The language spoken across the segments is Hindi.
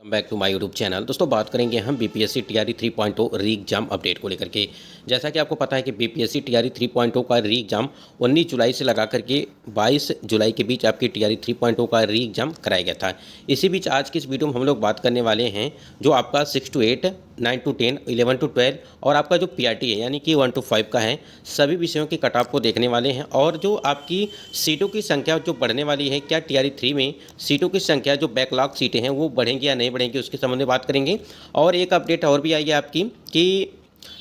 Back to my YouTube channel. दोस्तों बात करेंगे हम बीपीएससी टीआरई 3.0 री एग्जाम अपडेट को लेकर के। जैसा कि आपको पता है कि बीपीएससी टीआरई 3.0 का री एग्जाम 19 जुलाई से लगा करके 22 जुलाई के बीच आपकी टीआरई 3.0 का री एग्जाम कराया गया था। इसी बीच आज की इस वीडियो में हम लोग बात करने वाले हैं जो आपका 6 to 8, 9 to 10, 11 to 12 और आपका जो पीआरटी है यानी कि 1 to 5 का है, सभी विषयों की कट ऑफ को देखने वाले हैं। और जो आपकी सीटों की संख्या जो बढ़ने वाली है, क्या टीआरई 3 में सीटों की संख्या जो बैकलॉग सीटें हैं वो बढ़ेंगी या नहीं बढ़ेंगी, उसके संबंध में बात करेंगे। और एक अपडेट और भी आई है आपकी कि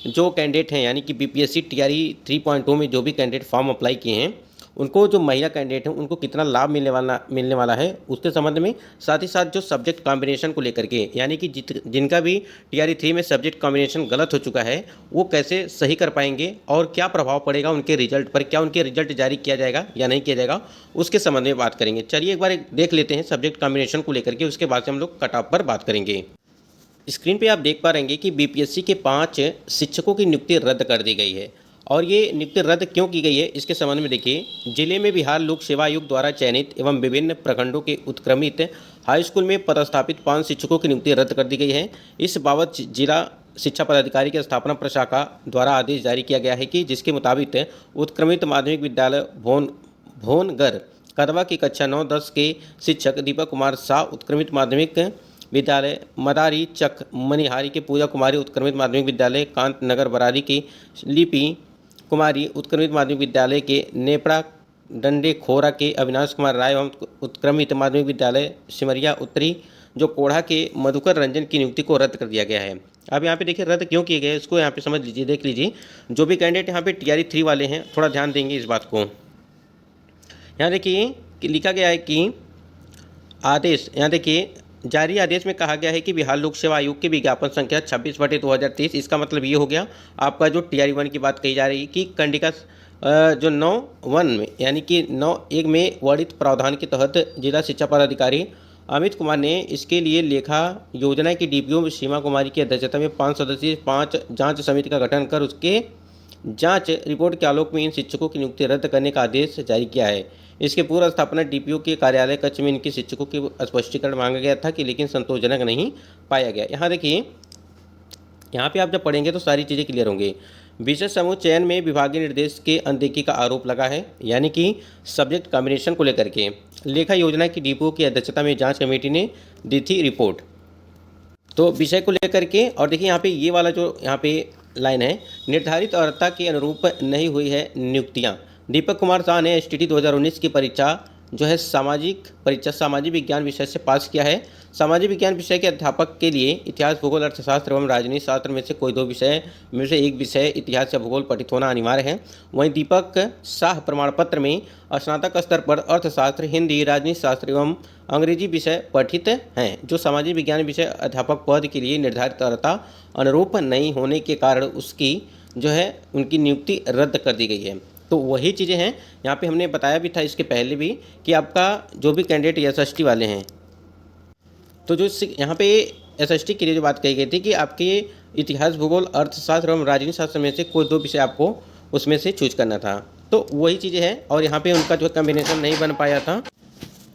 जो कैंडिडेट हैं यानी कि बीपीएससी टीआरई 3.0 में जो भी कैंडिडेट फॉर्म अप्लाई किए हैं उनको, जो महिला कैंडिडेट हैं उनको कितना लाभ मिलने वाला है उसके संबंध में, साथ ही साथ जो सब्जेक्ट कॉम्बिनेशन को लेकर के यानी कि जिनका भी टीआरई 3 में सब्जेक्ट कॉम्बिनेशन गलत हो चुका है वो कैसे सही कर पाएंगे और क्या प्रभाव पड़ेगा उनके रिजल्ट पर, क्या उनके रिजल्ट जारी किया जाएगा या नहीं किया जाएगा, उसके संबंध में बात करेंगे। चलिए एक बार देख लेते हैं सब्जेक्ट कॉम्बिनेशन को लेकर के, उसके बाद से हम लोग कट ऑफ पर बात करेंगे। स्क्रीन पे आप देख पा रहेंगे कि बीपीएससी के 5 शिक्षकों की नियुक्ति रद्द कर दी गई है। और ये नियुक्ति रद्द क्यों की गई है इसके संबंध में देखिए। जिले में बिहार लोक सेवा आयोग द्वारा चयनित एवं विभिन्न प्रखंडों के उत्क्रमित हाई स्कूल में पदस्थापित 5 शिक्षकों की नियुक्ति रद्द कर दी गई है। इस बाबत जिला शिक्षा पदाधिकारी की स्थापना प्रशाखा द्वारा आदेश जारी किया गया है कि जिसके मुताबिक उत्क्रमित माध्यमिक विद्यालय भोनगर कदवा की कक्षा 9-10 के शिक्षक दीपक कुमार शाह, उत्क्रमित माध्यमिक विद्यालय मदारी चक मनिहारी के पूजा कुमारी, उत्क्रमित माध्यमिक विद्यालय कांत नगर बरारी की लिपि कुमारी, उत्क्रमित माध्यमिक विद्यालय के नेपड़ा डंडे खोरा के अविनाश कुमार राय एवं उत्क्रमित माध्यमिक विद्यालय सिमरिया उत्तरी जो कोढ़ा के मधुकर रंजन की नियुक्ति को रद्द कर दिया गया है। अब यहाँ पे देखिए रद्द क्यों किए गए इसको यहाँ पे समझ लीजिए, देख लीजिए। जो भी कैंडिडेट यहाँ पे टीआरई 3 वाले हैं थोड़ा ध्यान देंगे इस बात को। यहाँ देखिए कि लिखा गया है कि आदेश, यहाँ देखिए जारी आदेश में कहा गया है कि बिहार लोक सेवा आयोग के विज्ञापन संख्या 26/2023, इसका मतलब ये हो गया आपका जो टीआरई 1 की बात कही जा रही है कि कंडिका जो 9(1) में यानी कि 9(1) में वर्णित प्रावधान के तहत जिला शिक्षा पदाधिकारी अमित कुमार ने इसके लिए लेखा योजना की डीपीओ सीमा कुमारी की अध्यक्षता में 5 सदस्यीय 5 जांच समिति का गठन कर उसके जांच रिपोर्ट के आलोक में इन शिक्षकों की नियुक्ति रद्द करने का आदेश जारी किया है। इसके पूर्व स्थापना डीपीओ के कार्यालय कक्ष में इनके शिक्षकों की स्पष्टीकरण मांगा गया था कि लेकिन संतोषजनक नहीं पाया गया। यहाँ देखिए, यहाँ पे आप जब पढ़ेंगे तो सारी चीज़ें क्लियर होंगी। विषय समूह चयन में विभागीय निर्देश के अनदेखी का आरोप लगा है, यानी कि सब्जेक्ट कॉम्बिनेशन को लेकर के लेखा योजना की डीपीओ की अध्यक्षता में जाँच कमेटी ने दी थी रिपोर्ट तो विषय को लेकर के। और देखिए यहाँ पे ये वाला जो यहाँ पे लाइन है, निर्धारित अर्हता के अनुरूप नहीं हुई है नियुक्तियाँ। दीपक कुमार शाह ने एसटीटी 2019 की परीक्षा जो है सामाजिक विज्ञान विषय से पास किया है। सामाजिक विज्ञान विषय के अध्यापक के लिए इतिहास, भूगोल, अर्थशास्त्र एवं राजनीति शास्त्र में से कोई 2 विषय में से एक विषय इतिहास या भूगोल पठित होना अनिवार्य है। वहीं दीपक शाह प्रमाण पत्र में स्नातक स्तर पर अर्थशास्त्र, हिंदी, राजनीति शास्त्र एवं अंग्रेजी विषय पठित हैं। जो सामाजिक विज्ञान विषय अध्यापक पद के लिए निर्धारित अर्हता अनुरूप नहीं होने के कारण उसकी जो है उनकी नियुक्ति रद्द कर दी गई है। तो वही चीज़ें हैं यहाँ पे हमने बताया भी था इसके पहले भी कि आपका जो भी कैंडिडेट एसएसटी वाले हैं, तो जो यहाँ पे एसएसटी के लिए जो बात कही गई थी कि आपके इतिहास, भूगोल, अर्थशास्त्र एवं राजनीति शास्त्र में से कोई 2 विषय आपको उसमें से चूज करना था। तो वही चीज़ें हैं और यहाँ पे उनका जो कॉम्बिनेशन नहीं बन पाया था।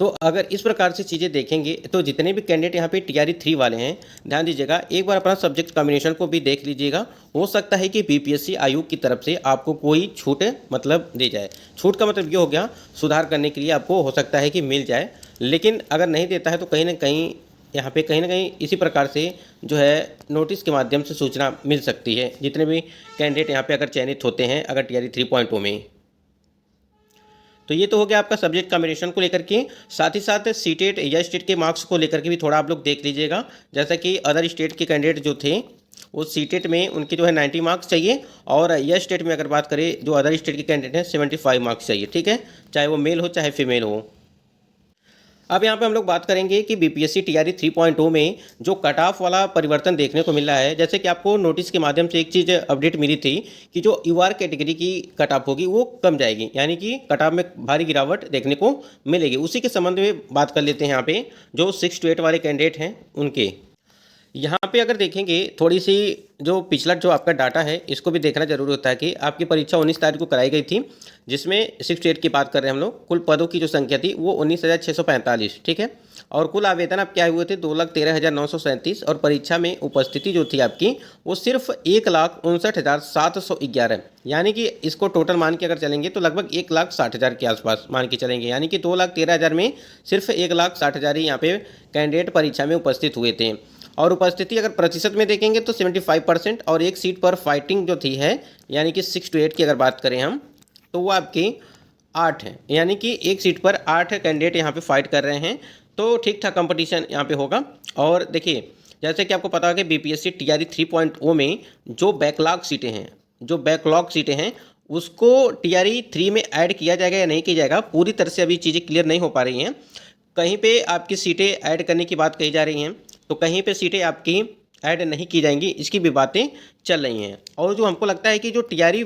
तो अगर इस प्रकार से चीज़ें देखेंगे तो जितने भी कैंडिडेट यहाँ पे टीआरई 3 वाले हैं, ध्यान दीजिएगा, एक बार अपना सब्जेक्ट कॉम्बिनेशन को भी देख लीजिएगा। हो सकता है कि बीपीएससी आयोग की तरफ से आपको कोई छूट मतलब दे जाए। छूट का मतलब ये हो गया सुधार करने के लिए आपको हो सकता है कि मिल जाए, लेकिन अगर नहीं देता है तो कहीं ना कहीं यहाँ पे कहीं ना कहीं इसी प्रकार से जो है नोटिस के माध्यम से सूचना मिल सकती है जितने भी कैंडिडेट यहाँ पे अगर चयनित होते हैं अगर टीआरई 3.0 में। तो ये तो हो गया आपका सब्जेक्ट कॉम्बिनेशन को लेकर के। साथ ही साथ सीटेट या स्टेट के मार्क्स को लेकर के भी थोड़ा आप लोग देख लीजिएगा। जैसा कि अदर स्टेट के कैंडिडेट जो थे वो सीटेट में उनके जो है 90 मार्क्स चाहिए और यस स्टेट में अगर बात करें जो अदर स्टेट के कैंडिडेट हैं 75 मार्क्स चाहिए, ठीक है, चाहे वो मेल हो चाहे फीमेल हो। अब यहाँ पे हम लोग बात करेंगे कि बीपीएससी टीआरई 3.0 में जो कट ऑफ वाला परिवर्तन देखने को मिल रहा है। जैसे कि आपको नोटिस के माध्यम से एक चीज़ अपडेट मिली थी कि जो यूआर कैटेगरी की कट ऑफ होगी वो कम जाएगी, यानी कि कट ऑफ में भारी गिरावट देखने को मिलेगी। उसी के संबंध में बात कर लेते हैं यहाँ पे जो 6 to 8 वाले कैंडिडेट हैं उनके। यहाँ पे अगर देखेंगे थोड़ी सी जो पिछला जो आपका डाटा है इसको भी देखना जरूरी होता है कि आपकी परीक्षा 19 तारीख को कराई गई थी, जिसमें 68 की बात कर रहे हैं हम लोग। कुल पदों की जो संख्या थी वो 19,645, ठीक है। और कुल आवेदन आप क्या हुए थे 2,13,937, और परीक्षा में उपस्थिति जो थी आपकी वो सिर्फ 1,59,711, यानी कि इसको टोटल मान के अगर चलेंगे तो लगभग 1,60,000 के आसपास मान के चलेंगे, यानी कि 2,13,000 में सिर्फ 1,60,000 ही यहाँ पे कैंडिडेट परीक्षा में उपस्थित हुए थे। और उपस्थिति अगर प्रतिशत में देखेंगे तो 75%, और एक सीट पर फाइटिंग जो थी है यानी कि 6 to 8 की अगर बात करें हम तो वो आपकी 8 है, यानी कि एक सीट पर 8 कैंडिडेट यहाँ पे फाइट कर रहे हैं। तो ठीक ठाक कंपटीशन यहाँ पे होगा। और देखिए जैसे कि आपको पता होगा कि बीपीएससी टीआरई 3.0 में जो बैकलॉग सीटें हैं उसको टीआरई 3 में ऐड किया जाएगा या नहीं किया जाएगा, पूरी तरह से अभी चीज़ें क्लियर नहीं हो पा रही हैं। कहीं पे आपकी सीटें ऐड करने की बात कही जा रही हैं तो कहीं पे सीटें आपकी ऐड नहीं की जाएंगी, इसकी भी बातें चल रही हैं। और जो हमको लगता है कि जो टीआरई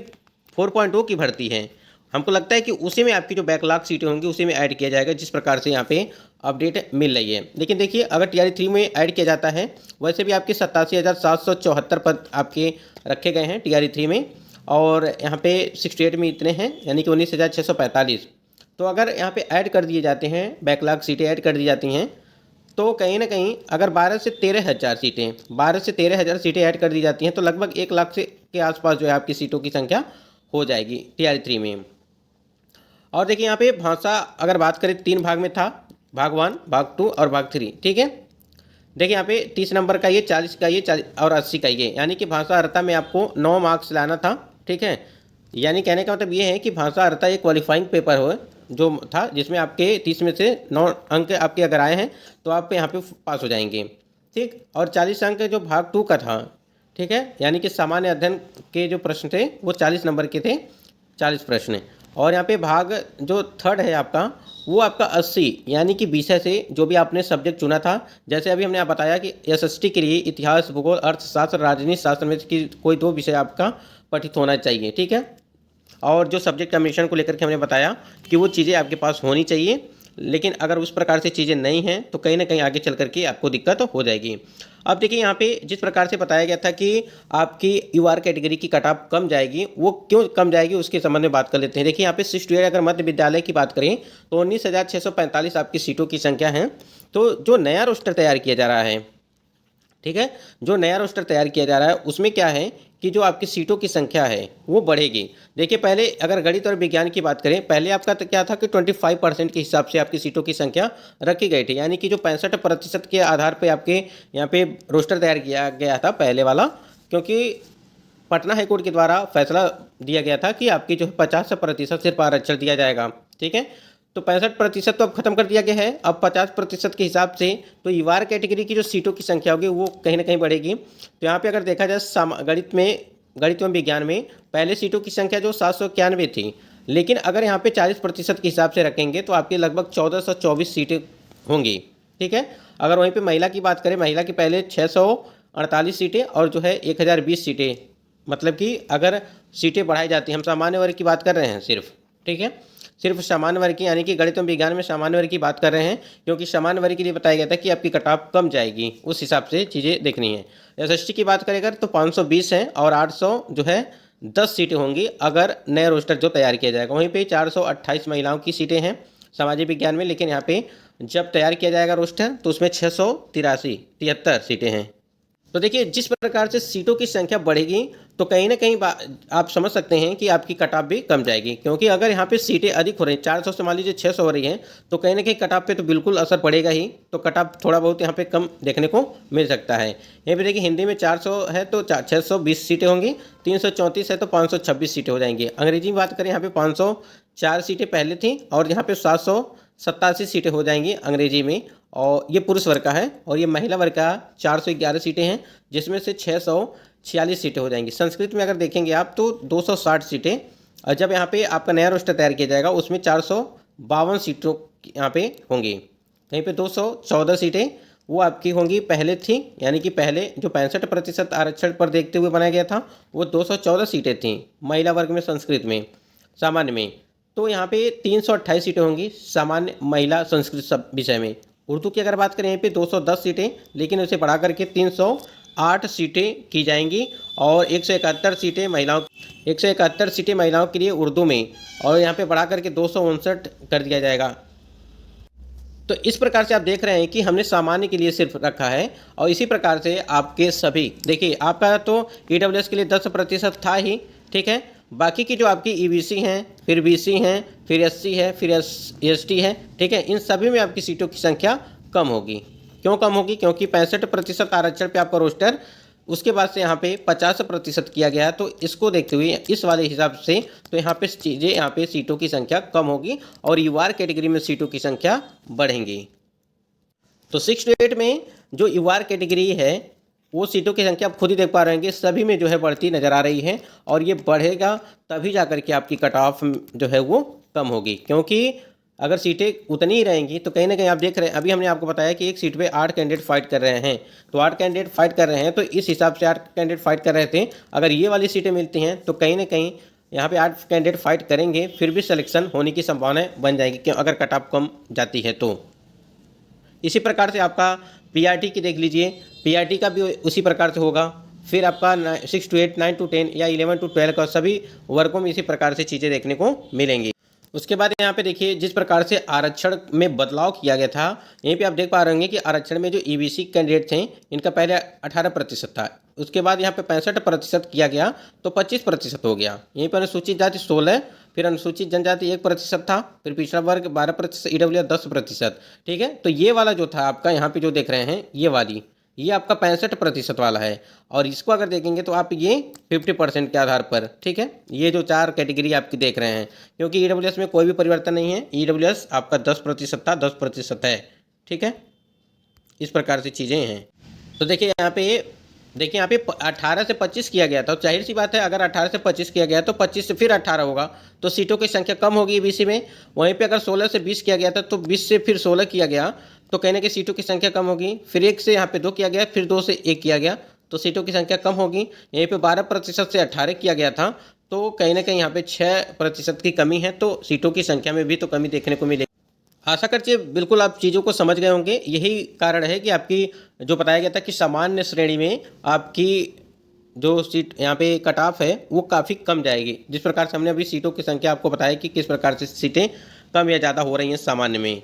4.0 की भर्ती है, हमको लगता है कि उसी में आपकी जो बैकलॉग सीटें होंगी उसी में ऐड किया जाएगा, जिस प्रकार से यहाँ पे अपडेट मिल रही है। लेकिन देखिए अगर टीआरई 3 में ऐड किया जाता है, वैसे भी आपके 87,774 पद आपके रखे गए हैं टीआरई 3 में, और यहाँ पे 68 में इतने हैं, यानी कि 19,645। तो अगर यहाँ पे ऐड कर दिए जाते हैं, बैकलॉग सीटें ऐड कर दी जाती हैं, तो कहीं ना कहीं अगर 12 से 13 हज़ार सीटें ऐड कर दी जाती हैं तो लगभग 1 लाख से के आसपास जो है आपकी सीटों की संख्या हो जाएगी टीआरई 3 में। और देखिए यहाँ पे भाषा अगर बात करें 3 भाग में था, भाग 1, भाग 2 और भाग 3, ठीक है। देखिए यहाँ पे 30 नंबर का ये, 40 का ये, 40 और 80 का ये, यानी कि भाषा अर्हता में आपको 9 मार्क्स लाना था, ठीक है। यानी कहने का मतलब ये है कि भाषा अर्हता एक क्वालिफाइंग पेपर हो जो था, जिसमें आपके 30 में से 9 अंक आपके अगर आए हैं तो आप यहाँ पे पास हो जाएंगे, ठीक। और 40 अंक जो भाग 2 का था, ठीक है, यानी कि सामान्य अध्ययन के जो प्रश्न थे वो 40 नंबर के थे, 40 प्रश्न। और यहाँ पे भाग जो 3 है आपका वो आपका 80, यानी कि विषय से जो भी आपने सब्जेक्ट चुना था, जैसे अभी हमने बताया कि एसएसटी के लिए इतिहास, भूगोल, अर्थशास्त्र, राजनीति शास्त्र में की कोई 2 विषय आपका पठित होना चाहिए, ठीक है। और जो सब्जेक्ट कम्बिनेशन को लेकर के हमने बताया कि वो चीज़ें आपके पास होनी चाहिए, लेकिन अगर उस प्रकार से चीज़ें नहीं हैं तो कहीं ना कहीं आगे चल करके आपको दिक्कत हो जाएगी। अब देखिए यहाँ पे जिस प्रकार से बताया गया था कि आपकी यूआर कैटेगरी की कट ऑफ कम जाएगी, वो क्यों कम जाएगी उसके संबंध में बात कर लेते हैं। देखिए यहाँ पे 6 to 8 अगर मध्य विद्यालय की बात करें तो 19,645 आपकी सीटों की संख्या है। तो जो नया रोस्टर तैयार किया जा रहा है, ठीक है, जो नया रोस्टर तैयार किया जा रहा है उसमें क्या है कि जो आपकी सीटों की संख्या है वो बढ़ेगी। देखिए पहले अगर गणित और विज्ञान की बात करें, पहले आपका तो क्या था कि 25% के हिसाब से आपकी सीटों की संख्या रखी गई थी, यानी कि जो 65% के आधार पे आपके यहाँ पे रोस्टर तैयार किया गया था पहले वाला, क्योंकि पटना हाईकोर्ट के द्वारा फैसला दिया गया था कि आपकी जो 50% सिर्फ आरक्षण दिया जाएगा, ठीक है। तो 65% तो अब खत्म कर दिया गया है, अब 50% के हिसाब से तो यूआर कैटेगरी की जो सीटों की संख्या होगी वो कहीं ना कहीं बढ़ेगी। तो यहाँ पे अगर देखा जाए गणित एवं विज्ञान में पहले सीटों की संख्या जो 791 थी, लेकिन अगर यहाँ पे 40% के हिसाब से रखेंगे तो आपकी लगभग 1424 सीटें होंगी, ठीक है। अगर वहीं पे महिला की बात करें, महिला की पहले 648 सीटें और जो है 1020 सीटें, मतलब कि अगर सीटें बढ़ाई जाती हैं, हम सामान्य वर्ग की बात कर रहे हैं सिर्फ, ठीक है, सिर्फ सामान्य वर्ग की, यानी कि गणित एवं विज्ञान में सामान्य वर्ग की बात कर रहे हैं, क्योंकि सामान्य वर्ग के लिए बताया गया था कि आपकी कट ऑफ कम जाएगी, उस हिसाब से चीज़ें देखनी है। एसएसटी की बात करें अगर तो 520 हैं और 800 जो है 10 सीटें होंगी अगर नया रोस्टर जो तैयार किया जाएगा। वहीं पे 428 महिलाओं की सीटें हैं सामाजिक विज्ञान में, लेकिन यहाँ पे जब तैयार किया जाएगा रोस्टर तो उसमें 673 सीटें हैं। तो देखिए जिस प्रकार से सीटों की संख्या बढ़ेगी तो कहीं ना कहीं आप समझ सकते हैं कि आपकी कट ऑफ भी कम जाएगी, क्योंकि अगर यहाँ पे सीटें अधिक हो रही हैं, 400 से मान लीजिए 600 हो रही हैं, तो कहीं ना कहीं कट ऑफ पे तो बिल्कुल असर पड़ेगा ही। तो कट ऑफ थोड़ा बहुत यहाँ पे कम देखने को मिल सकता है। यहाँ पे देखिए हिंदी में 400 है तो 620 सीटें होंगी, 334 है तो 526 सीटें हो जाएंगी। अंग्रेजी में बात करें यहाँ पे 504 सीटें पहले थी और यहाँ पे 787 सीटें हो जाएंगी अंग्रेजी में, और ये पुरुष वर्ग का है। और ये महिला वर्ग का 411 सीटें हैं, जिसमें से 646 सीटें हो जाएंगी। संस्कृत में अगर देखेंगे आप तो 260 सीटें, और जब यहाँ पे आपका नया रोस्टर तैयार किया जाएगा उसमें 452 सीटों यहाँ पे होंगी। कहीं पे 214 सीटें वो आपकी होंगी पहले थी, यानी कि पहले जो 65% आरक्षण पर देखते हुए बनाया गया था वो 214 सीटें थीं महिला वर्ग में संस्कृत में सामान्य में। तो यहाँ पे 328 सीटें होंगी सामान्य महिला संस्कृत सब विषय में, उर्दू की अगर बात करें यहाँ पे 210 सीटें, लेकिन उसे बढ़ा करके 308 सीटें की जाएंगी और 171 सीटें महिलाओं के लिए उर्दू में, और यहाँ पे बढ़ा करके 259 कर दिया जाएगा। तो इस प्रकार से आप देख रहे हैं कि हमने सामान्य के लिए सिर्फ रखा है, और इसी प्रकार से आपके सभी, देखिए आपका तो EWS के लिए 10% था ही, ठीक है। बाकी की जो आपकी EBC हैं, फिर BC हैं, फिर SC है, फिर ST है, ठीक है, इन सभी में आपकी सीटों की संख्या कम होगी। क्यों कम होगी? क्योंकि 65% आरक्षण पे आपका रोस्टर, उसके बाद से यहाँ पे 50% किया गया है। तो इसको देखते हुए इस वाले हिसाब से तो यहाँ पे चीज़ें, यहाँ पे सीटों की संख्या कम होगी और UR कैटेगरी में सीटों की संख्या बढ़ेंगी। तो 6 to 8 में जो UR कैटेगरी है वो सीटों की संख्या आप खुद ही देख पा रहे हैं, सभी में जो है बढ़ती नज़र आ रही है, और ये बढ़ेगा तभी जा करके आपकी कट ऑफ जो है वो कम होगी। क्योंकि अगर सीटें उतनी ही रहेंगी तो कहीं ना कहीं आप देख रहे हैं, अभी हमने आपको बताया कि एक सीट पे 8 कैंडिडेट फाइट कर रहे हैं, तो 8 कैंडिडेट फाइट कर रहे हैं, तो इस हिसाब से 8 कैंडिडेट फाइट कर रहे थे। अगर ये वाली सीटें मिलती हैं तो कहीं ना कहीं यहाँ पे 8 कैंडिडेट फाइट करेंगे, फिर भी सिलेक्शन होने की संभावनाएं बन जाएगी, क्यों? अगर कट ऑफ कम जाती है तो। इसी प्रकार से आपका PRT की देख लीजिए, PRT का भी उसी प्रकार से होगा। फिर आपका 6 to 8, 9 to 10 या 11 to 12 का सभी वर्गों में इसी प्रकार से चीज़ें देखने को मिलेंगी। उसके बाद यहाँ पे देखिए जिस प्रकार से आरक्षण में बदलाव किया गया था, यहीं पे आप देख पा रहे होंगे कि आरक्षण में जो EBC कैंडिडेट थे इनका पहले 18% था, उसके बाद यहाँ पे 65% किया गया तो 25% हो गया। यहीं पर अनुसूचित जाति 16, फिर अनुसूचित जनजाति 1% था, फिर पिछड़ा वर्ग 12%, EWS 10%, ठीक है। तो ये वाला जो था आपका यहाँ पे जो देख रहे हैं ये आपका 65% वाला है, और इसको अगर देखेंगे तो आप ये 50% के आधार पर, ठीक है। ये जो 4 कैटेगरी आपकी देख रहे हैं, क्योंकि EWS में कोई भी परिवर्तन नहीं है, EWS आपका 10% था, 10% है, ठीक है। इस प्रकार से चीज़ें हैं। तो देखिए यहाँ पे 18 से 25 किया गया था, तो जाहिर सी बात है अगर 18 से 25 किया गया तो 25 से फिर 18 होगा, तो सीटों की संख्या कम होगी EBC में। वहीं पे अगर 16 से 20 किया गया था तो 20 से फिर 16 किया गया तो कहने की सीटों की संख्या कम होगी। फिर 1 से यहाँ पे 2 किया गया, फिर 2 से 1 किया गया तो सीटों की संख्या कम होगी। यहीं पे 12% से 18 किया गया था, तो कहीं ना कहीं यहाँ पे 6% की कमी है, तो सीटों की संख्या में भी तो कमी देखने को मिलेगी। आशा करते बिल्कुल आप चीज़ों को समझ गए होंगे। यही कारण है कि आपकी जो बताया गया था कि सामान्य श्रेणी में आपकी जो सीट यहाँ पे कट ऑफ है वो काफ़ी कम जाएगी। जिस प्रकार से हमने अभी सीटों की संख्या आपको बताया कि किस प्रकार से सीटें कम या ज़्यादा हो रही हैं सामान्य में।